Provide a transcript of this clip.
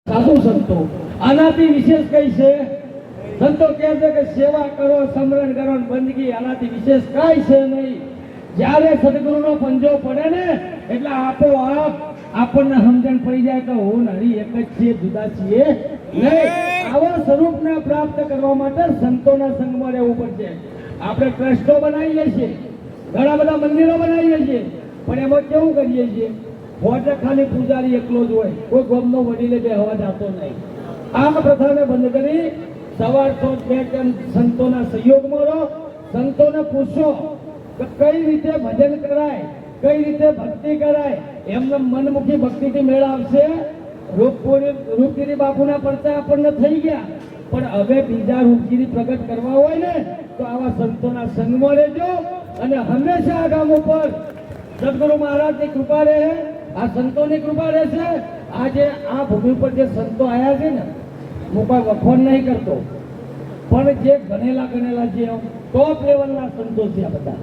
સાધુ સંતો આનાથી વિશેષ કઈ છે? સંતો કહે છે કે સેવા કરો, સમરણ કરો, બંદગી, આનાથી વિશેષ કઈ છે નહીં. જ્યારે સદગુરુનો પંજો પડે ને એટલે આપોઆપ આપણને સમજણ પડી જાય કે હું હરી એક જ છીએ, જુદા છીએ નહીં. આવા સ્વરૂપને પ્રાપ્ત કરવા માટે સંતોના સંગમાં રહેવું પડશે. આપણે ટ્રસ્ટો બનાવીએ છીએ, ઘણા બધા મંદિરો બનાવીએ છીએ, પણ એમાં કેવું કરીએ છીએ? ફોટે ખાલી પૂજારી એકલો જ હોય, કોઈ ગામનો વડીલે બેહવા જતો નહીં. આ પ્રથાને બંધ કરી સવાર તો બે ટાઈમ સંતોના સહયોગમાં રહો. સંતોને પૂછો કે કઈ રીતે ભજન કરાય, કઈ રીતે ભક્તિ કરાય. એમને મનમુખી ભક્તિથી મેળ આવશે. રૂપગીરી બાપુના પરચા આપણને થઈ ગયા, પણ હવે બીજા રૂપગીરી પ્રગટ કરવા હોય ને તો આવા સંતોના સંગમાં રહેજો. અને હંમેશા આ ગામ ઉપર સદગુરુ મહારાજની કૃપા રહે, આ સંતોની કૃપા રહેશે. આજે આ ભૂમિ પર જે સંતો આવ્યા છે ને, હું કોઈ વખોણ નહીં કરતો, પણ જે ગણેલા જે ટોપ લેવલના સંતો છે આ બધા.